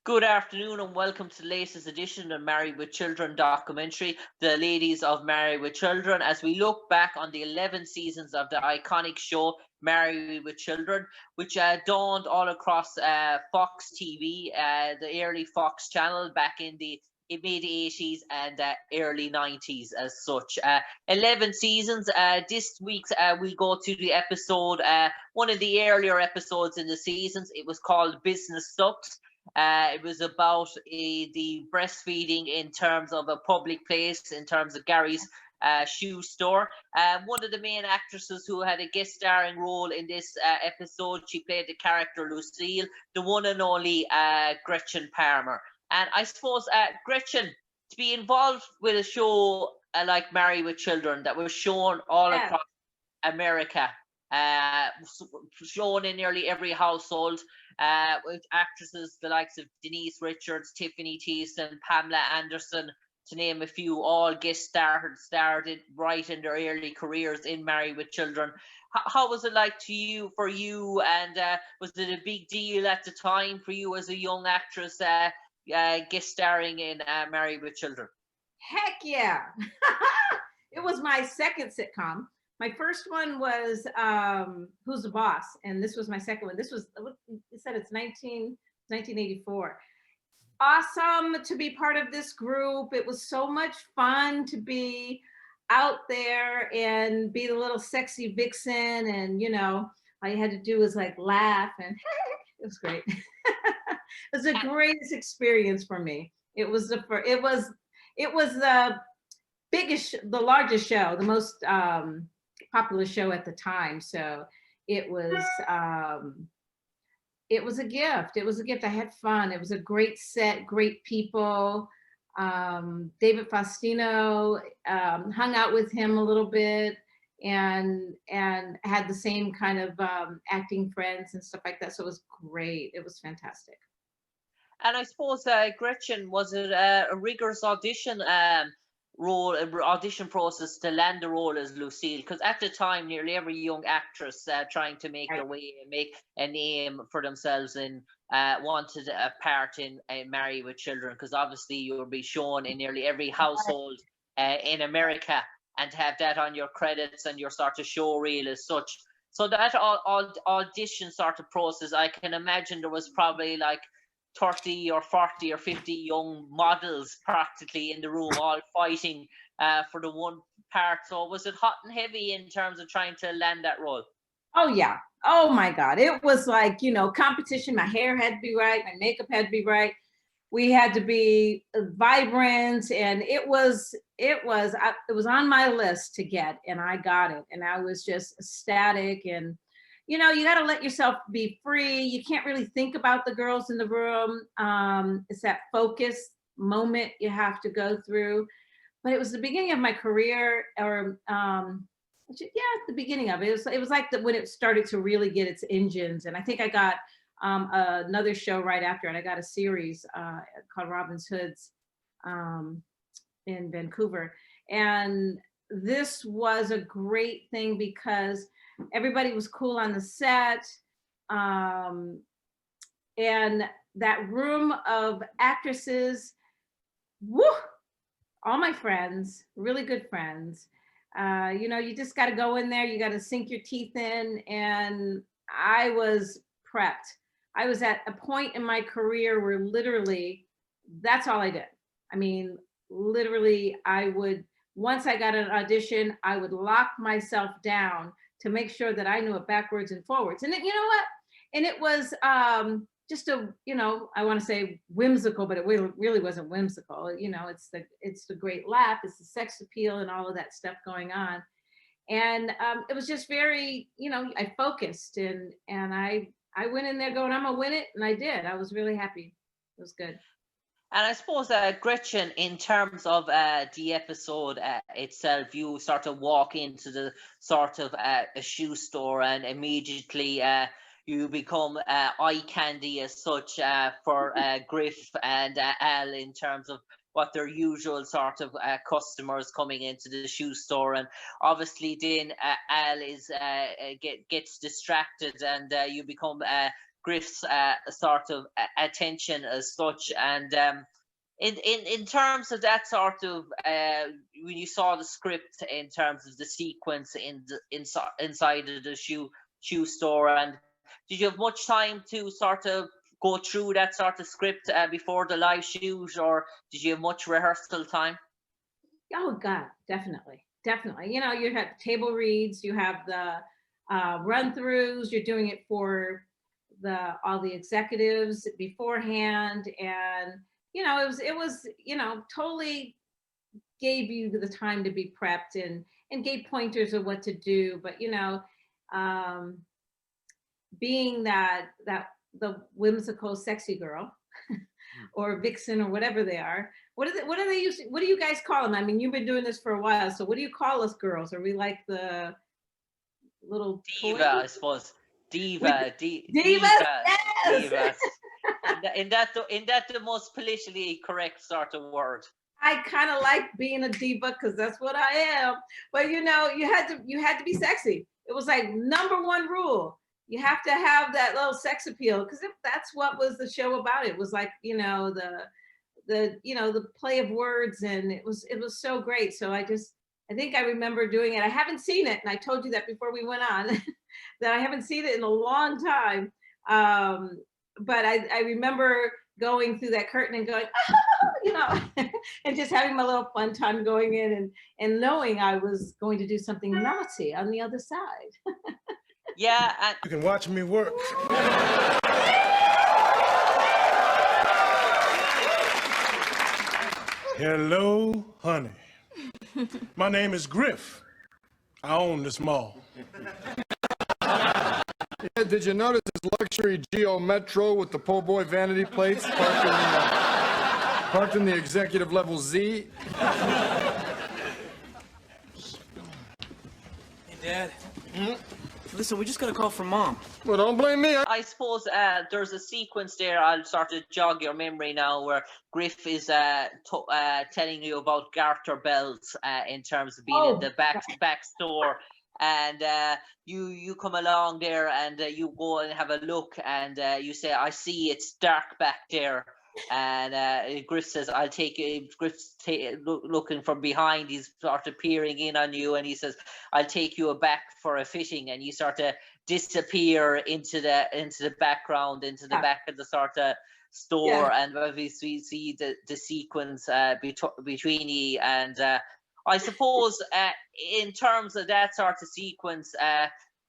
Good afternoon and welcome to the latest edition of Married with Children documentary, The Ladies of Married with Children, as we look back on the 11 seasons of the iconic show Married with Children, which dawned all across Fox TV, the early Fox channel back in the mid 80s and early 90s as such. 11 seasons. This week we go to the episode, one of the earlier episodes in the seasons. It was called Business Sucks. It was about the breastfeeding in terms of a public place, in terms of Gary's shoe store. One of the main actresses who had a guest starring role in this episode, she played the character Lucille, the one and only Gretchen Palmer. And I suppose, Gretchen, to be involved with a show like Married with Children that was shown all across America, shown in nearly every household, with actresses the likes of Denise Richards, Tiffany Thiessen, Pamela Anderson, to name a few, all guest started right in their early careers in Married with Children. How was it like for you, and was it a big deal at the time for you as a young actress guest starring in Married with Children? Heck yeah. It was my second sitcom. My first one was Who's the Boss? And this was my second one. This was, you said it's 1984. Awesome to be part of this group. It was so much fun to be out there and be the little sexy vixen. And, all you had to do was like laugh and it was great. It was the greatest experience for me. It was the the largest show, the most popular show at the time. So it was a gift. It was a gift. I had fun. It was a great set, great people. David Faustino, hung out with him a little bit and had the same kind of acting friends and stuff like that. So it was great. It was fantastic. And I suppose, Gretchen, was it a rigorous audition process to land the role as Lucille? Because at the time, nearly every young actress trying to make their way and make a name for themselves and wanted a part in Married with Children, because obviously you will be shown in nearly every household in America, and to have that on your credits and your sort of show reel as such. So that audition sort of process, I can imagine there was probably like 30 or 40 or 50 young models practically in the room, all fighting for the one part. So was it hot and heavy in terms of trying to land that role? Oh yeah. Oh my God. It was like, competition. My hair had to be right. My makeup had to be right. We had to be vibrant, and it was on my list to get, and I got it. And I was just ecstatic. And you got to let yourself be free. You can't really think about the girls in the room. It's that focus moment you have to go through. But it was the beginning of my career, or the beginning of it. It was like when it started to really get its engines. And I think I got another show right after it. I got a series called Robin's Hoods in Vancouver. And this was a great thing because everybody was cool on the set. And that room of actresses, woo, all my friends, really good friends. You just got to go in there. You got to sink your teeth in. And I was prepped. I was at a point in my career where literally that's all I did. I mean, literally, once I got an audition, I would lock myself down to make sure that I knew it backwards and forwards. And then, you know what? And it was just I want to say whimsical, but it really wasn't whimsical. It's the great laugh, it's the sex appeal and all of that stuff going on. And it was just very, I focused and I went in there going, I'm gonna win it. And I did. I was really happy. It was good. And I suppose, Gretchen, in terms of the episode itself, you sort of walk into the sort of a shoe store, and immediately you become eye candy as such for Griff and Al, in terms of what their usual sort of customers coming into the shoe store. And obviously then Al is gets distracted, and you become Griff's sort of attention as such. And in terms of that sort of when you saw the script in terms of the sequence inside of the shoe store, and did you have much time to sort of go through that sort of script before the live shoot, or did you have much rehearsal time? Oh God, definitely. Definitely. You know, you have table reads, you have the run throughs, you're doing it for all the executives beforehand. And, you know, it was, you know, totally gave you the time to be prepped and gave pointers of what to do. But, you know, being that the whimsical sexy girl or vixen or whatever they are, what do they use? What do you guys call them? I mean, you've been doing this for a while, so what do you call us girls? Are we like the little diva, I suppose. Diva, divas? divas. Yes. In that the most politically correct sort of word. I kind of like being a diva because that's what I am. But you know, you had to be sexy. It was like #1 rule. You have to have that little sex appeal because that's what was the show about. It was like, you know, the you know, the play of words, and it was so great. So I think I remember doing it. I haven't seen it, and I told you that before we went on that I haven't seen it in a long time. But I remember going through that curtain and going, oh, you know, and just having my little fun time going in and knowing I was going to do something naughty on the other side. Yeah, and you can watch me work. Hello, honey. My name is Griff. I own this mall. Yeah, did you notice his luxury Geo Metro with the po' boy vanity plates parked in the executive level Z? Hey, Dad. Listen, we just got a call from Mom. Well, don't blame me. I suppose there's a sequence there. I'll sort of jog your memory now, where Griff is telling you about Garter Bells in terms of being in the back store, and you come along there and you go and have a look, and you say, "I see it's dark back there." And Griff says, "I'll take you." Griff's looking from behind. He's sort of peering in on you, and he says, "I'll take you back for a fitting." And you sort of disappear into the background, into the back of the sort of store, and obviously we see the sequence between you. And I suppose in terms of that sort of sequence,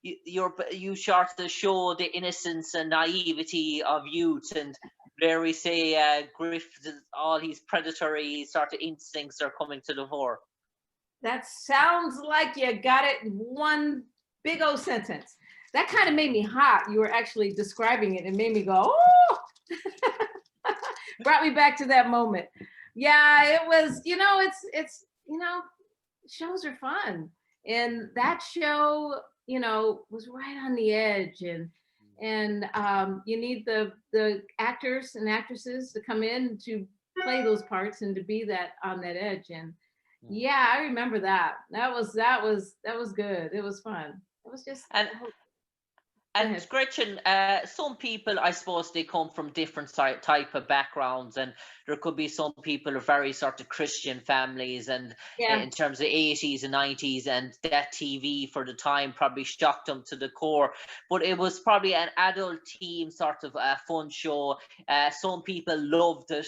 you sort of show the innocence and naivety of youth, and there we say Griff, all his predatory sort of instincts are coming to the fore. That sounds like you got it in one big old sentence. That kind of made me hot. You were actually describing it and made me go, oh, brought me back to that moment. Yeah, it was, you know, it's, you know, shows are fun. And that show, you know, was right on the edge, and you need the actors and actresses to come in to play those parts and to be that on that edge. And yeah, I remember that. That was good. It was fun. It was just. And Gretchen, some people, I suppose, they come from different type of backgrounds, and there could be some people are very sort of Christian families, and in terms of 80s and 90s, and that TV for the time probably shocked them to the core. But it was probably an adult team sort of fun show. Some people loved it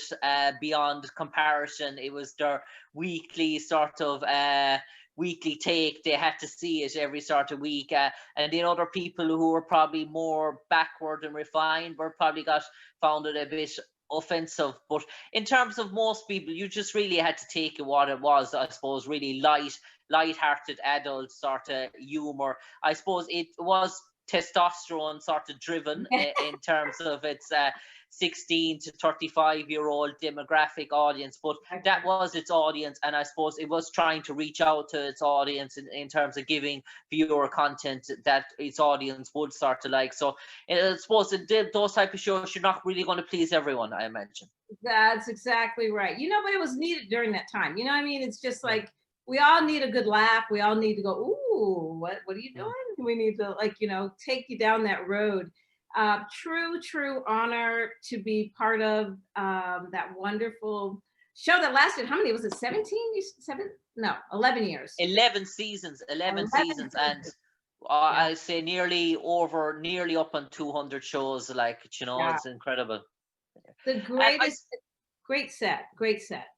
beyond comparison. It was their weekly sort of weekly take. They had to see it every sort of week, and the other people who were probably more backward and refined were probably found it a bit offensive. But in terms of most people, you just really had to take it what it was, I suppose, really light-hearted adult sort of humor. I suppose it was testosterone sort of driven in terms of its 16 to 35-year-old demographic audience, but that was its audience, and I suppose it was trying to reach out to its audience in terms of giving viewer content that its audience would sort of like. So I suppose those type of shows, you're not really going to please everyone, I imagine. That's exactly right. You know, but it was needed during that time. You know what I mean? It's just like, we all need a good laugh. We all need to go, ooh, what are you doing? We need to, like, you know, take you down that road. True honor to be part of that wonderful show that lasted, how many, was it 17? 11 years. 11 seasons, 11 11 seasons, and seasons. I say nearly up on 200 shows. Like, Yeah. it's incredible. The greatest, great set.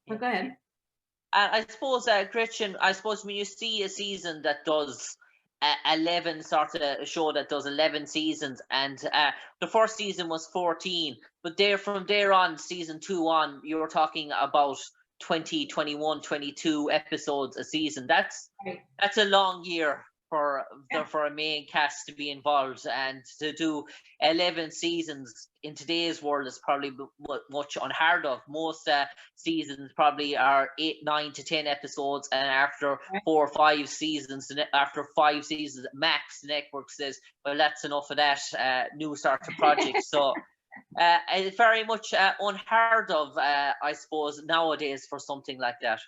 But go ahead. I suppose, Gretchen, I suppose when you see a season that does 11, sort of a show that does 11 seasons, and the first season was 14, but from there on, season 2 on, you're talking about 20, 21, 22 episodes a season. That's a long year for a main cast to be involved, and to do 11 seasons in today's world is probably much unheard of. Most seasons probably are 8, 9 to 10 episodes, and after 4 or 5 seasons, after 5 seasons max, the network says, well, that's enough of that, new sort of project. So it's very much unheard of, I suppose, nowadays for something like that.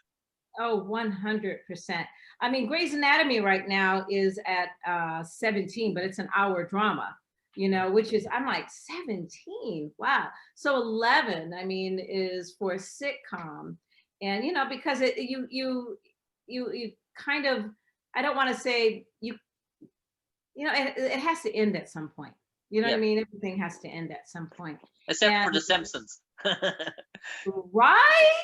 Oh, 100%. I mean, Grey's Anatomy right now is at 17, but it's an hour drama, which is, I'm like, 17, wow. So 11, I mean, is for a sitcom. And, because you kind of, I don't want to say it has to end at some point. You know what I mean? Everything has to end at some point. Except for The Simpsons. Right?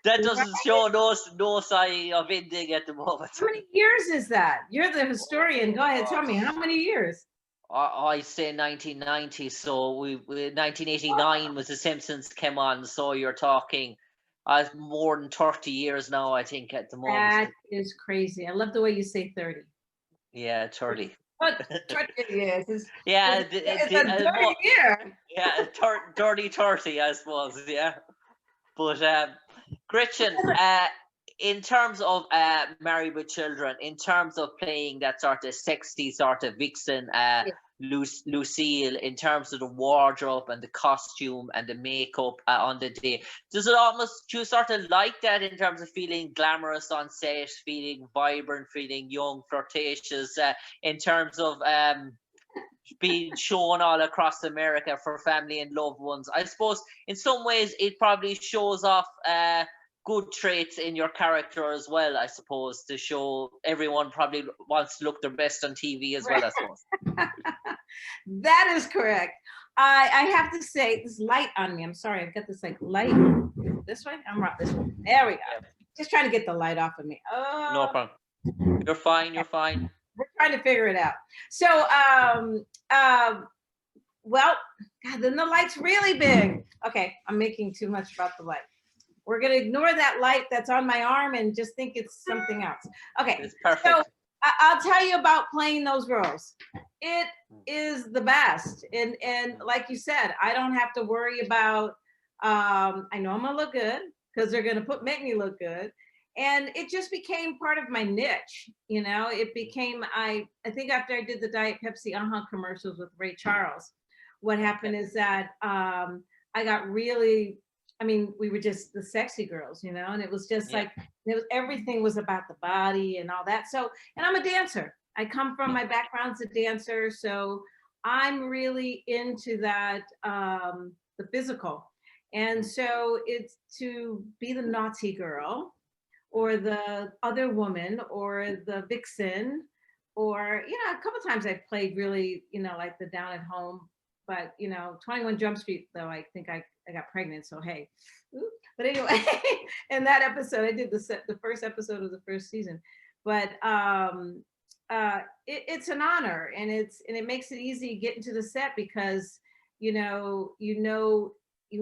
That doesn't show no sign of ending at the moment. How many years is that? You're the historian. Go ahead, tell me, how many years? I say 1990, so 1989 was The Simpsons came on, so you're talking more than 30 years now, I think, at the moment. That is crazy. I love the way you say 30. Yeah, 30. But 30 years. Yeah, it's a dirty year. Yeah, dirty 30, I suppose. Yeah, but Gretchen, in terms of Married with Children, in terms of playing that sort of sexy sort of vixen, Lucille, in terms of the wardrobe and the costume and the makeup on the day, do you sort of like that in terms of feeling glamorous on set, feeling vibrant, feeling young, flirtatious, in terms of being shown all across America for family and loved ones? I suppose in some ways it probably shows off good traits in your character as well, I suppose, to show everyone probably wants to look their best on TV as well, I suppose. That is correct. I have to say, this light on me, I'm sorry, I've got this like light this way. I'm right this way. There we go. Yeah. Just trying to get the light off of me. Oh, no problem. You're fine. We're trying to figure it out. So, well, God, then the light's really big. Okay, I'm making too much about the light. We're gonna ignore that light that's on my arm and just think it's something else. Okay, it's perfect. So I'll tell you about playing those roles. It is the best, and like you said, I don't have to worry about. I know I'm gonna look good because they're gonna make me look good, and it just became part of my niche. It became. I think after I did the Diet Pepsi commercials with Ray Charles, what happened is that I got really. I mean, we were just the sexy girls, and it was just like, everything was about the body and all that. So, and I'm a dancer. I come from, my background's a dancer. So I'm really into that, the physical. And so it's to be the naughty girl or the other woman or the vixen, or, a couple of times I've played really, like the down at home, but 21 Jump Street, though, I think I got pregnant, so hey. But anyway, in that episode, I did the first episode of the first season. But it's an honor, and it makes it easy to get into the set because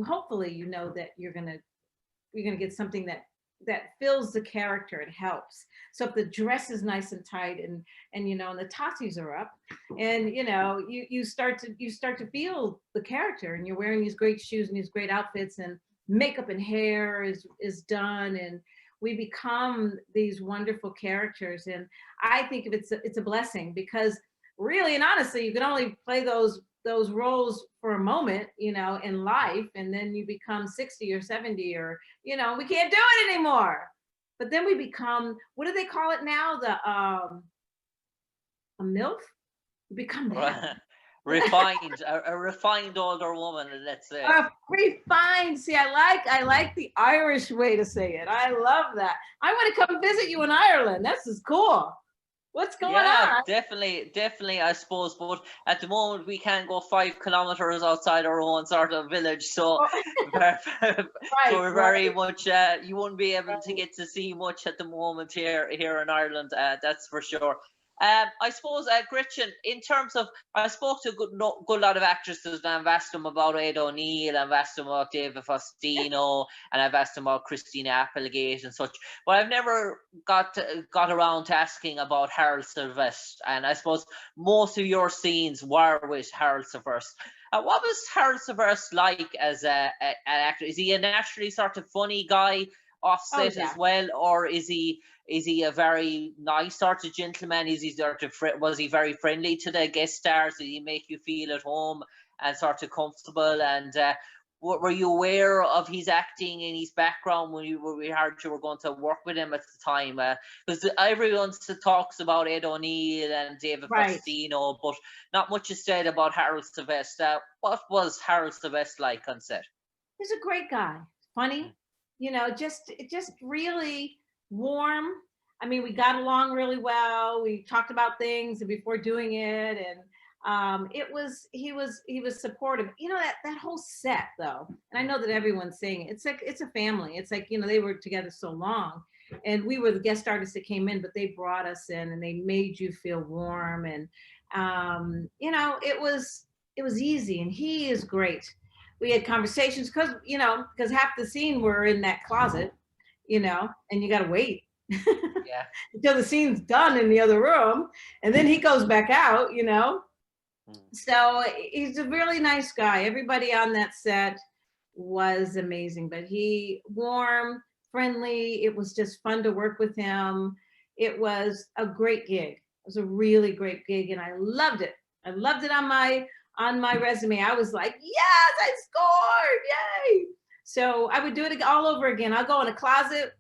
hopefully that you're gonna get something that fills the character. It helps. So if the dress is nice and tight and the tattoos are up, and you start to feel the character, and you're wearing these great shoes and these great outfits, and makeup and hair is done, and we become these wonderful characters. And I think it's a blessing, because really and honestly, you can only play those roles for a moment, in life, and then you become 60 or 70, or we can't do it anymore. But then we become, what do they call it now? A MILF? We become that. Refined, a refined older woman, let's say. Refined. See, I like the Irish way to say it. I love that. I want to come visit you in Ireland. This is cool. What's going Yeah, on? definitely, I suppose. But at the moment, we can't go 5 kilometers outside our own sort of village. So, Right, so we're very right. much, you won't be able to get to see much at the moment here in Ireland. That's for sure. I suppose, Gretchen, in terms of, I spoke to a good lot of actresses, and I've asked them about Ed O'Neill, I've asked them about David Faustino, and I've asked them about Christina Applegate and such. But I've never got around to asking about Harold Sylvester. And I suppose most of your scenes were with Harold Sylvester. What was Harold Sylvester like as an actor? Is he a naturally sort of funny guy offset yeah. as well, or is he a very nice sort of gentleman? Is he sort of was he very friendly to the guest stars? Did he make you feel at home and sort of comfortable? And were you aware of his acting and his background when you heard you were going to work with him at the time? Because everyone talks about Ed O'Neill and David Faustino, but not much is said about Harold Sylvester. What was Harold Sylvester like on set? He's a great guy. Funny, just really warm. I mean, we got along really well. We talked about things before doing it, and he was supportive. That whole set though, and I know that everyone's saying it's like it's a family. It's like they were together so long, and we were the guest artists that came in, but they brought us in and they made you feel warm, and it was easy, and he is great. We had conversations because half the scene we're in that closet, and you got to wait Yeah. until the scene's done in the other room, and then he goes back out. So he's a really nice guy. Everybody on that set was amazing, but he warm, friendly. It was just fun to work with him. It was a great gig. It was a really great gig, and I loved it. I loved it on my resume. I was like, yes, I scored, yay. So I would do it all over again. I'll go in a closet,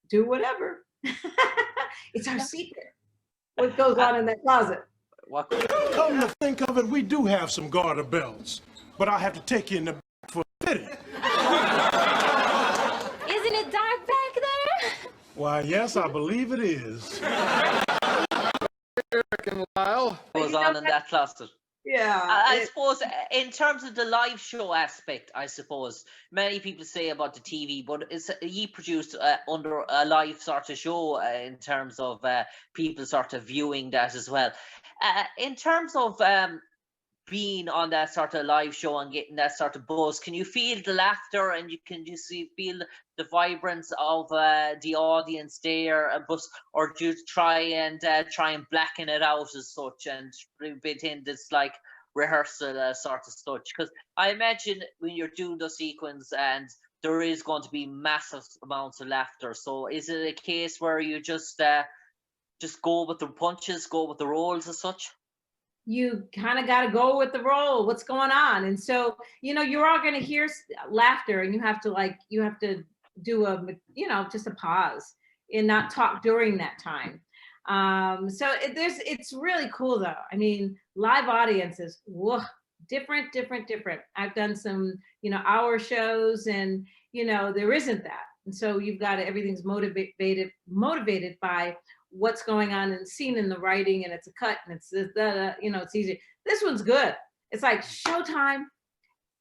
do whatever. It's our secret, what goes on in that closet. Come to think of it, we do have some garter belts, but I have to take you in the back for a fitting. Isn't it dark back there? Why, yes, I believe it is. Eric and Lyle. Goes on in that closet. Yeah. I suppose in terms of the live show aspect, I suppose many people say about the TV, but he produced under a live sort of show in terms of people sort of viewing that as well. In terms of being on that sort of live show and getting that sort of buzz, can you feel the laughter and can you feel the vibrance of the audience there, or do you try and blacken it out as such and pretend it's like rehearsal sort of such? Because I imagine when you're doing the sequence and there is going to be massive amounts of laughter, so is it a case where you just go with the punches, go with the rolls as such? You kind of got to go with the role, what's going on. And so, you're all going to hear laughter, and you have to do just a pause and not talk during that time. So it's really cool though. I mean, live audiences, whoa, different. I've done some, hour shows, and, there isn't that. And so you've got everything's motivated by what's going on and seen in the writing, and it's a cut, and it's it's easy. This one's good. It's like showtime.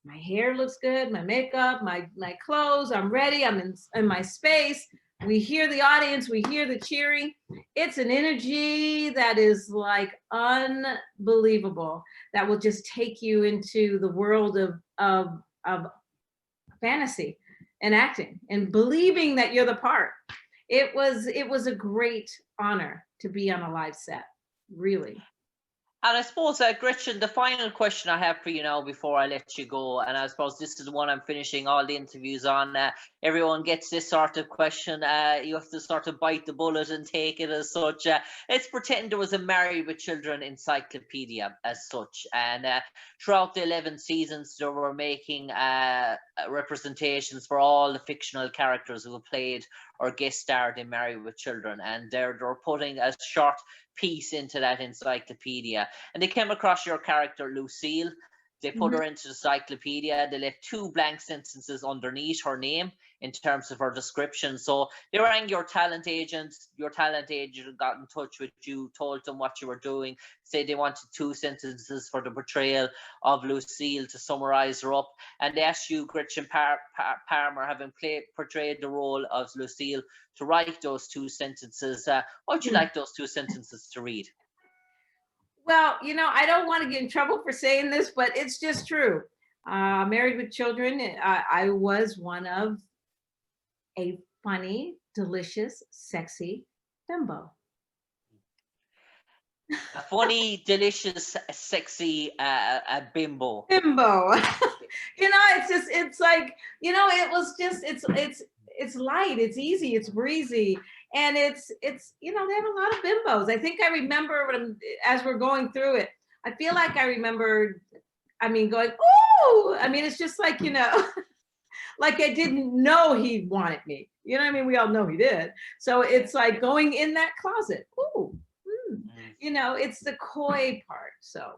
My hair looks good, my makeup, my clothes, I'm ready, I'm in my space. We hear the audience, we hear the cheering. It's an energy that is like unbelievable, that will just take you into the world of fantasy and acting and believing that you're the part. It was a great honor to be on a live set, really. And I suppose, Gretchen, the final question I have for you now before I let you go, and I suppose this is the one I'm finishing all the interviews on. Everyone gets this sort of question. You have to sort of bite the bullet and take it as such. Let's pretend there was a Married with Children encyclopedia as such. And throughout the 11 seasons, they were making representations for all the fictional characters who have played or guest starred in Married with Children, and they're putting a short piece into that encyclopedia. And they came across your character Lucille. They put her into the encyclopedia. They left 2 blank sentences underneath her name in terms of her description. So they rang your talent agent. Your talent agent got in touch with you, told them what you were doing, said they wanted 2 sentences for the portrayal of Lucille to summarize her up. And they asked you, Gretchen Palmer, having portrayed the role of Lucille, to write those 2 sentences. What would you like those 2 sentences to read? Well, I don't want to get in trouble for saying this, but it's just true. Married with Children, I was one of a funny, delicious, sexy bimbo. A funny, delicious, sexy bimbo. Bimbo. It's like, it was just, it's light, it's easy, it's breezy. And it's they have a lot of bimbos. I think I remember as we're going through it, I feel like I remember, going, ooh, it's just like, like I didn't know he wanted me. We all know he did. So it's like going in that closet. Ooh, it's the coy part. So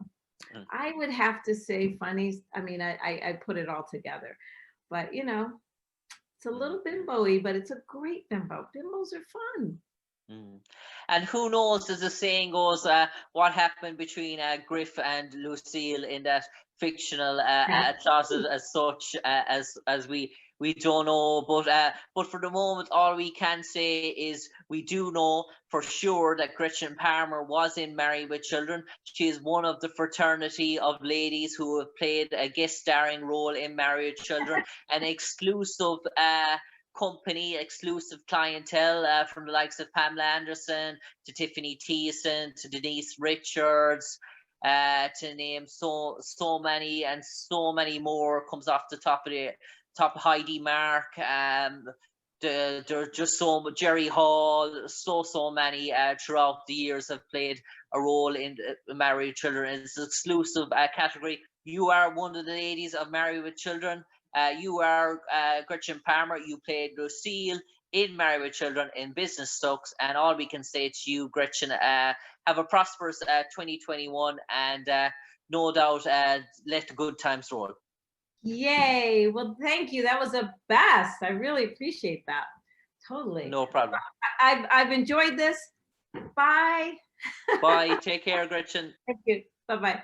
I would have to say funny. I put it all together, but it's a little bimbo-y, but it's a great bimbo. Bimbos are fun. And who knows, as the saying goes, what happened between Griff and Lucille in that fictional closet as such, as we don't know. But for the moment, all we can say is we do know for sure that Gretchen Palmer was in Married with Children. She is one of the fraternity of ladies who have played a guest starring role in Married with Children, an exclusive company, exclusive clientele from the likes of Pamela Anderson to Tiffany Thiessen to Denise Richards, to name so many and so many more. Comes off the top of Heidi Mark. There's just Jerry Hall, so many throughout the years have played a role in Married with Children. It's an exclusive category. You are one of the ladies of Married with Children. You are Gretchen Palmer. You played Lucille in Married with Children in Business Sucks. And all we can say to you, Gretchen, have a prosperous 2021, and no doubt let the good times roll. Yay. Well, thank you. That was a best. I really appreciate that. Totally. No problem. I've enjoyed this. Bye. Bye. Take care, Gretchen. Thank you. Bye-bye.